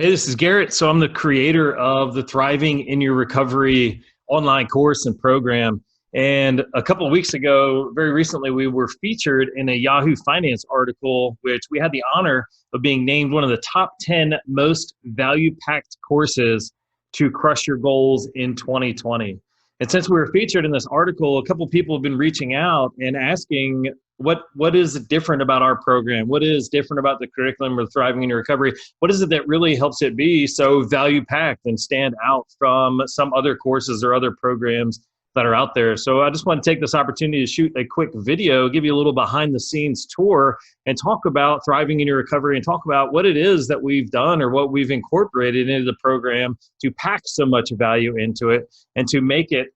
Hey, this is Garrett. So I'm the creator of the Thriving in Your Recovery online course and program. And a couple of weeks ago, very recently, we were featured in a Yahoo Finance article, which we had the honor of being named one of the top 10 most value-packed courses to crush your goals in 2020. And since we were featured in this article, a couple of people have been reaching out and asking what is different about our program? What is different about the curriculum or Thriving in Your Recovery? What is it that really helps it be so value packed and stand out from some other courses or other programs that are out there? So I just want to take this opportunity to shoot a quick video, give you a little behind the scenes tour, and talk about Thriving in Your Recovery and talk about what it is that we've done or what we've incorporated into the program to pack so much value into it and to make it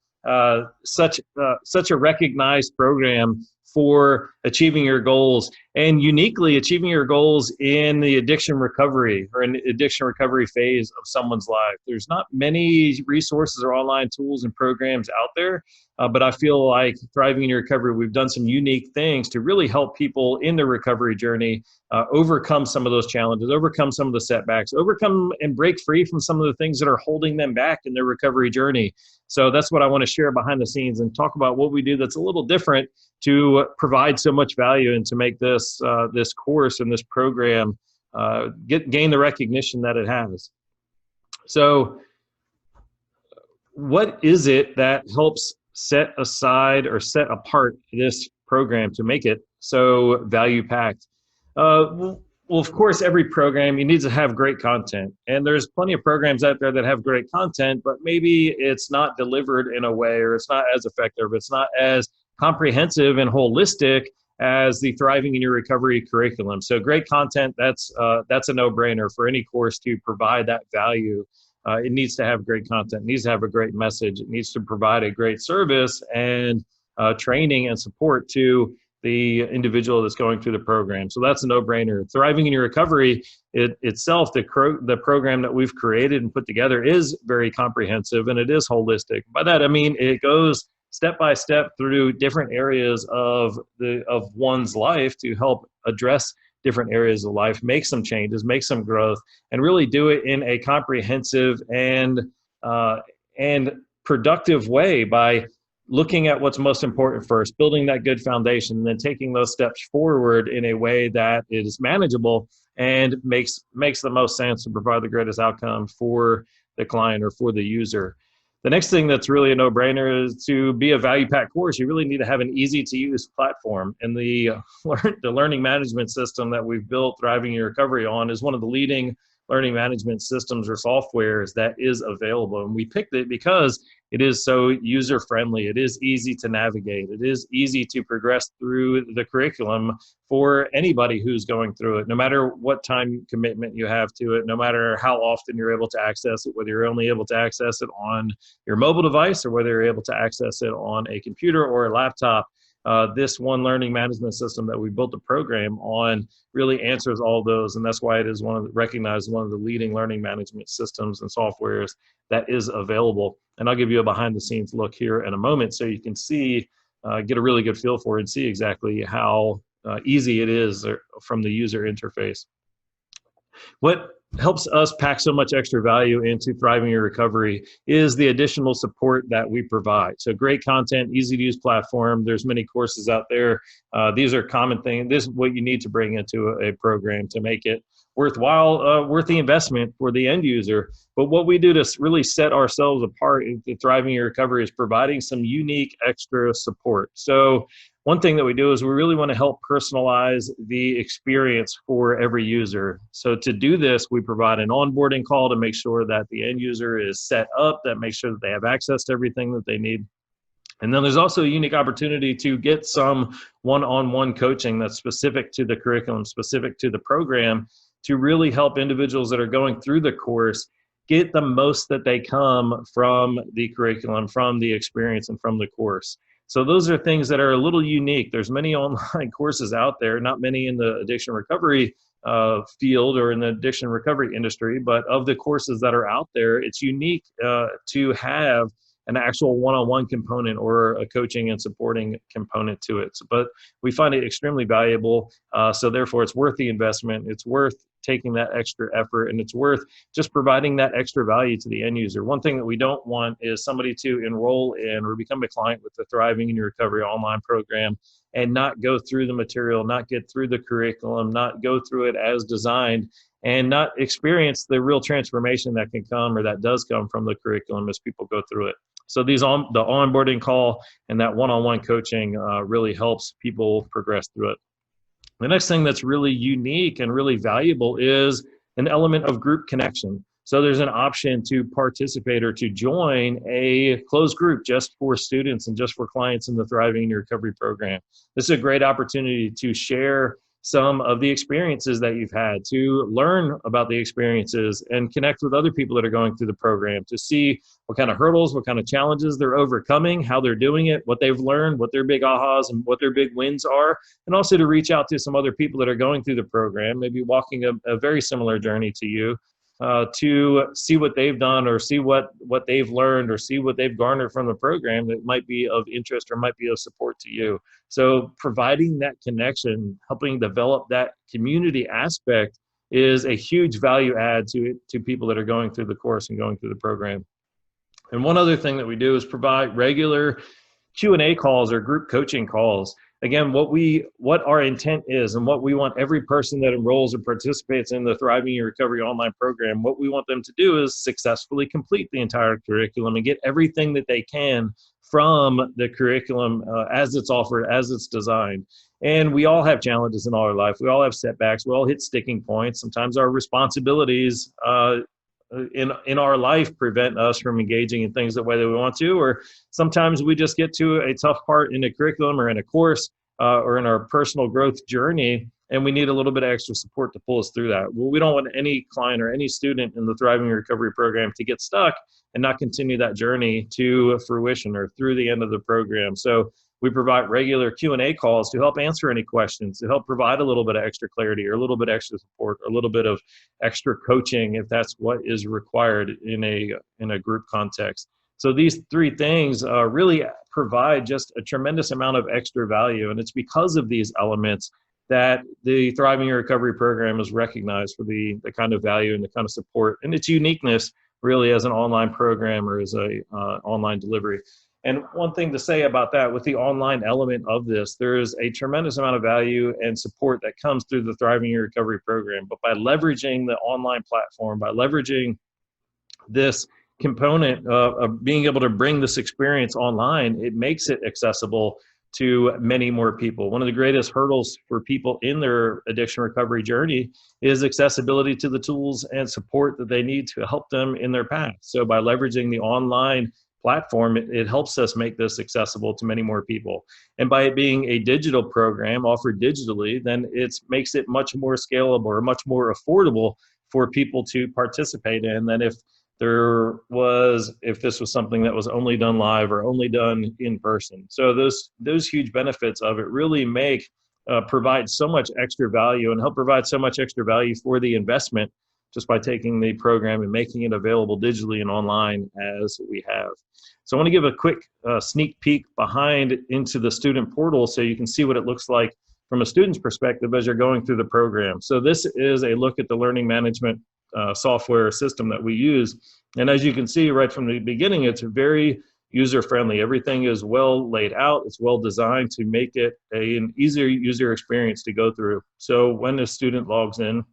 such a recognized program for achieving your goals, and uniquely achieving your goals in the addiction recovery or an addiction recovery phase of someone's life. There's not many resources or online tools and programs out there, but I feel like Thriving in Your Recovery, we've done some unique things to really help people in their recovery journey overcome some of those challenges, overcome some of the setbacks, overcome and break free from some of the things that are holding them back in their recovery journey. So that's what I want to share behind the scenes and talk about what we do that's a little different to provide so much value and to make this this course and this program gain the recognition that it has. So what is it that helps set aside or set apart this program to make it so value packed? Well, of course, every program, you need to have great content. And there's plenty of programs out there that have great content, but maybe it's not delivered in a way, or it's not as effective, it's not as comprehensive and holistic as the Thriving in Your Recovery curriculum. So great content, that's a no-brainer for any course to provide that value. It needs to have great content, it needs to have a great message, it needs to provide a great service and training and support to the individual that's going through the program. So that's a no-brainer. Thriving in Your Recovery itself, the program that we've created and put together is very comprehensive and it is holistic. By that I mean it goes step by step through different areas of one's life to help address different areas of life, make some changes, make some growth, and really do it in a comprehensive and productive way by looking at what's most important first, building that good foundation, and then taking those steps forward in a way that is manageable and makes the most sense to provide the greatest outcome for the client or for the user. The next thing that's really a no-brainer is to be a value-packed course. You really need to have an easy-to-use platform. And the learning management system that we've built Thriving in Your Recovery on is one of the leading learning management systems or softwares that is available. And we picked it because it is so user-friendly. It is easy to navigate. It is easy to progress through the curriculum for anybody who's going through it, no matter what time commitment you have to it, no matter how often you're able to access it, whether you're only able to access it on your mobile device or whether you're able to access it on a computer or a laptop. This one learning management system that we built the program on really answers all those, and that's why it is recognized one of the leading learning management systems and softwares that is available. And I'll give you a behind the scenes look here in a moment so you can see, get a really good feel for it and see exactly how easy it is from the user interface. What helps us pack so much extra value into Thriving Your Recovery is the additional support that we provide. So great content, easy to use platform. There's many courses out there. These are common things. This is what you need to bring into a program to make it worthwhile, worth the investment for the end user. But what we do to really set ourselves apart in Thriving Your Recovery is providing some unique extra support. So one thing that we do is we really want to help personalize the experience for every user. So to do this, we provide an onboarding call to make sure that the end user is set up, that makes sure that they have access to everything that they need. And then there's also a unique opportunity to get some one-on-one coaching that's specific to the curriculum, specific to the program, to really help individuals that are going through the course get the most that they come from the curriculum, from the experience, and from the course. So those are things that are a little unique. There's many online courses out there, not many in the addiction recovery field or in the addiction recovery industry, but of the courses that are out there, it's unique to have an actual one-on-one component or a coaching and supporting component to it. But we find it extremely valuable. So therefore it's worth the investment. It's worth taking that extra effort, and it's worth just providing that extra value to the end user. One thing that we don't want is somebody to enroll in or become a client with the Thriving in Your Recovery online program and not go through the material, not get through the curriculum, not go through it as designed, and not experience the real transformation that can come or that does come from the curriculum as people go through it. So the onboarding call and that one-on-one coaching really helps people progress through it. The next thing that's really unique and really valuable is an element of group connection. So there's an option to participate or to join a closed group just for students and just for clients in the Thriving in Your Recovery program. This is a great opportunity to share some of the experiences that you've had, to learn about the experiences and connect with other people that are going through the program, to see what kind of hurdles, what kind of challenges they're overcoming, how they're doing it, what they've learned, what their big ahas and what their big wins are, and also to reach out to some other people that are going through the program, maybe walking a very similar journey to you, to see what they've done or see what they've learned or see what they've garnered from the program that might be of interest or might be of support to you. So providing that connection, helping develop that community aspect is a huge value add to people that are going through the course and going through the program. And one other thing that we do is provide regular Q&A calls or group coaching calls. Again, what our intent is and what we want every person that enrolls or participates in the Thriving in Your Recovery online program, what we want them to do is successfully complete the entire curriculum and get everything that they can from the curriculum as it's offered, as it's designed. And we all have challenges in all our life. We all have setbacks. We all hit sticking points. Sometimes our responsibilities in our life prevent us from engaging in things the way that we want to, or sometimes we just get to a tough part in a curriculum or in a course or in our personal growth journey, and we need a little bit of extra support to pull us through that. Well, we don't want any client or any student in the Thriving Recovery program to get stuck and not continue that journey to fruition or through the end of the program. So we provide regular Q&A calls to help answer any questions, to help provide a little bit of extra clarity or a little bit of extra support, or a little bit of extra coaching if that's what is required in a group context. So these three things really provide just a tremendous amount of extra value. And it's because of these elements that the Thriving in Recovery program is recognized for the kind of value and the kind of support and its uniqueness really as an online program or as a online delivery. And one thing to say about that, with the online element of this, there is a tremendous amount of value and support that comes through the Thriving in Your Recovery program. But by leveraging the online platform, by leveraging this component of being able to bring this experience online, it makes it accessible to many more people. One of the greatest hurdles for people in their addiction recovery journey is accessibility to the tools and support that they need to help them in their path. So by leveraging the online platform, it helps us make this accessible to many more people. And by it being a digital program offered digitally, then it makes it much more scalable or much more affordable for people to participate in than if this was something that was only done live or only done in person. So those huge benefits of it really provide so much extra value and help provide so much extra value for the investment just by taking the program and making it available digitally and online as we have. So I want to give a quick sneak peek into the student portal so you can see what it looks like from a student's perspective as you're going through the program. So this is a look at the learning management software system that we use. And as you can see right from the beginning, it's very user-friendly. Everything is well laid out. It's well designed to make it an easier user experience to go through. So when a student logs in,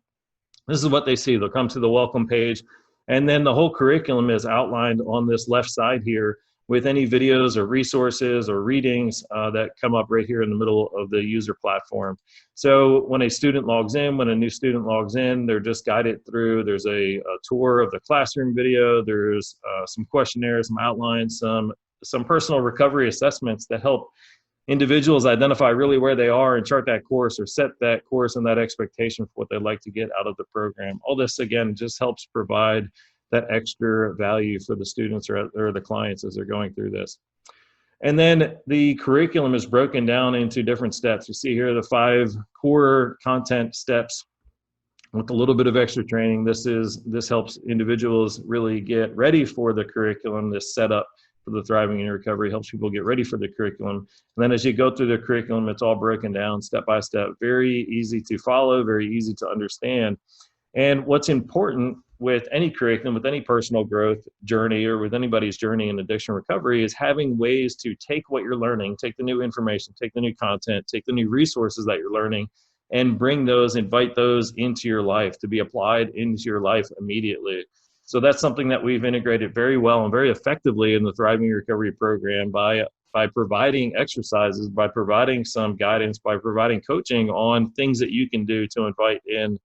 this is what they see. They'll come to the welcome page, and then the whole curriculum is outlined on this left side here with any videos or resources or readings that come up right here in the middle of the user platform. So when a student logs in, when a new student logs in, they're just guided through. There's a tour of the classroom video. There's some questionnaires, some outlines, some personal recovery assessments that help individuals identify really where they are and chart that course or set that course and that expectation for what they'd like to get out of the program. All this, again, just helps provide that extra value for the students or the clients as they're going through this. And then the curriculum is broken down into different steps. You see here the 5 core content steps with a little bit of extra training. This helps individuals really get ready for the curriculum. This setup for the Thriving in Recovery helps people get ready for the curriculum. And then as you go through the curriculum, it's all broken down step by step, very easy to follow, very easy to understand. And what's important with any curriculum, with any personal growth journey, or with anybody's journey in addiction recovery, is having ways to take what you're learning, take the new information, take the new content, take the new resources that you're learning, and bring those, invite those into your life to be applied into your life immediately. So that's something that we've integrated very well and very effectively in the Thriving Recovery program by providing exercises, by providing some guidance, by providing coaching on things that you can do to invite in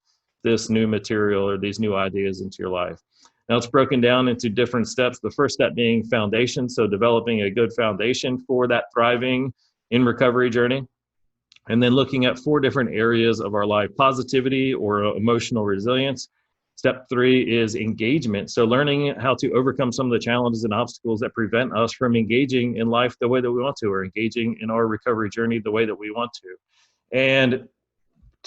this new material or these new ideas into your life. Now it's broken down into different steps. The first step being foundation, so developing a good foundation for that thriving in recovery journey. And then looking at 4 different areas of our life: positivity or emotional resilience. Step 3 is engagement. So learning how to overcome some of the challenges and obstacles that prevent us from engaging in life the way that we want to, or engaging in our recovery journey the way that we want to. And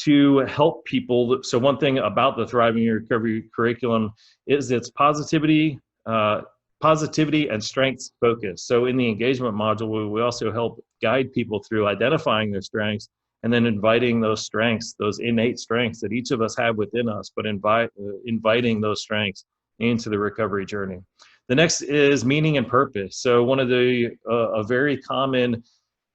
to help people. So one thing about the Thriving Recovery curriculum is its positivity and strengths focus. So in the engagement module, we also help guide people through identifying their strengths and then inviting those strengths, those innate strengths that each of us have within us, but inviting those strengths into the recovery journey. The next is meaning and purpose. So one of the a very common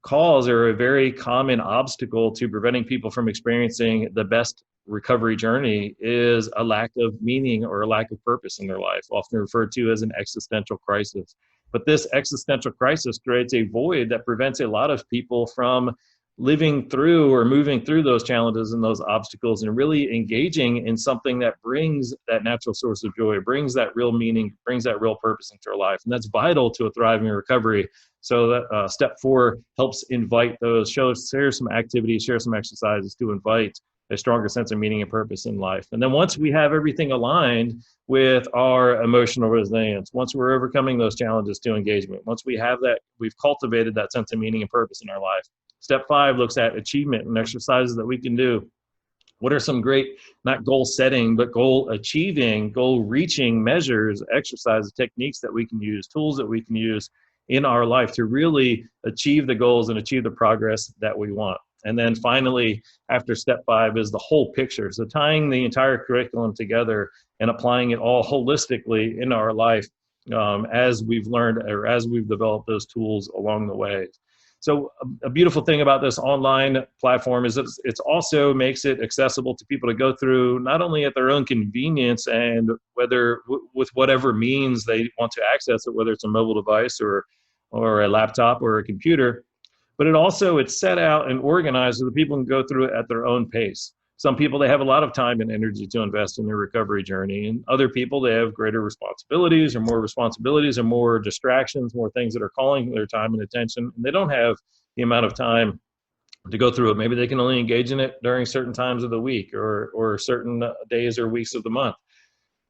cause or a very common obstacle to preventing people from experiencing the best recovery journey is a lack of meaning or a lack of purpose in their life, often referred to as an existential crisis. But this existential crisis creates a void that prevents a lot of people from living through or moving through those challenges and those obstacles and really engaging in something that brings that natural source of joy, brings that real meaning, brings that real purpose into our life. And that's vital to a thriving recovery. So that step 4 helps invite those, share some activities, share some exercises to invite a stronger sense of meaning and purpose in life. And then once we have everything aligned with our emotional resilience, once we're overcoming those challenges to engagement, once we have that, we've cultivated that sense of meaning and purpose in our life. Step 5 looks at achievement and exercises that we can do. What are some great, not goal setting, but goal achieving, goal reaching measures, exercises, techniques that we can use, tools that we can use in our life to really achieve the goals and achieve the progress that we want? And then finally, after step 5 is the whole picture. So tying the entire curriculum together and applying it all holistically in our life as we've learned or as we've developed those tools along the way. So a beautiful thing about this online platform is it also makes it accessible to people to go through not only at their own convenience and with whatever means they want to access it, whether it's a mobile device or a laptop or a computer, but it's set out and organized so that people can go through it at their own pace. Some people, they have a lot of time and energy to invest in their recovery journey, and other people, they have greater responsibilities or more distractions, more things that are calling their time and attention, and they don't have the amount of time to go through it. Maybe they can only engage in it during certain times of the week or certain days or weeks of the month.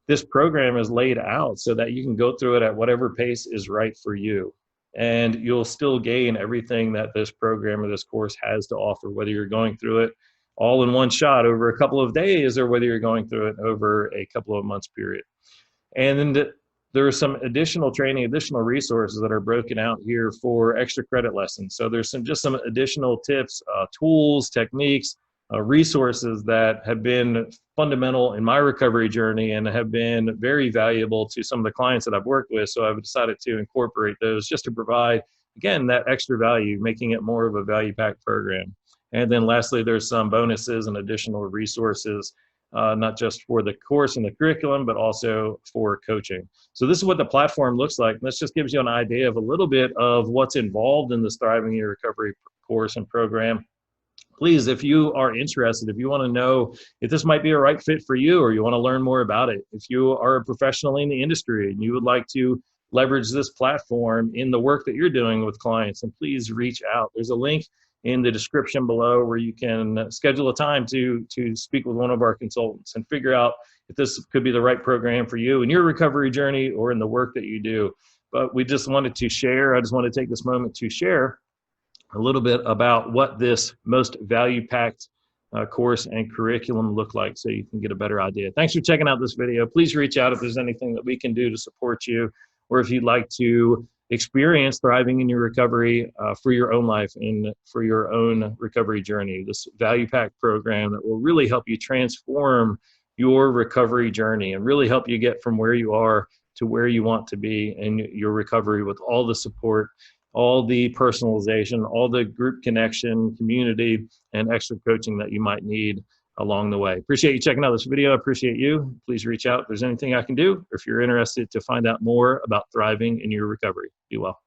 This program is laid out so that you can go through it at whatever pace is right for you. And you'll still gain everything that this program or this course has to offer, whether you're going through it all in one shot over a couple of days or whether you're going through it over a couple of months period. And then there are some additional training, additional resources that are broken out here for extra credit lessons. So there's just some additional tips, tools, techniques, resources that have been fundamental in my recovery journey and have been very valuable to some of the clients that I've worked with. So I've decided to incorporate those just to provide, again, that extra value, making it more of a value-packed program. And then lastly, there's some bonuses and additional resources, not just for the course and the curriculum, but also for coaching. So this is what the platform looks like. And this just gives you an idea of a little bit of what's involved in this Thriving Your Recovery course and program. Please, if you are interested, if you want to know if this might be a right fit for you or you want to learn more about it, if you are a professional in the industry and you would like to leverage this platform in the work that you're doing with clients, then please reach out. There's a link in the description below where you can schedule a time to speak with one of our consultants and figure out if this could be the right program for you in your recovery journey or in the work that you do. But we just wanted to share, I just want to take this moment to share a little bit about what this most value-packed course and curriculum look like so you can get a better idea. Thanks for checking out this video. Please reach out if there's anything that we can do to support you, or if you'd like to experience thriving in your recovery for your own life and for your own recovery journey. This value-packed program that will really help you transform your recovery journey and really help you get from where you are to where you want to be in your recovery, with all the support, all the personalization, all the group connection, community, and extra coaching that you might need along the way. Appreciate you checking out this video. I appreciate you. Please reach out if there's anything I can do, or if you're interested to find out more about thriving in your recovery. Be well.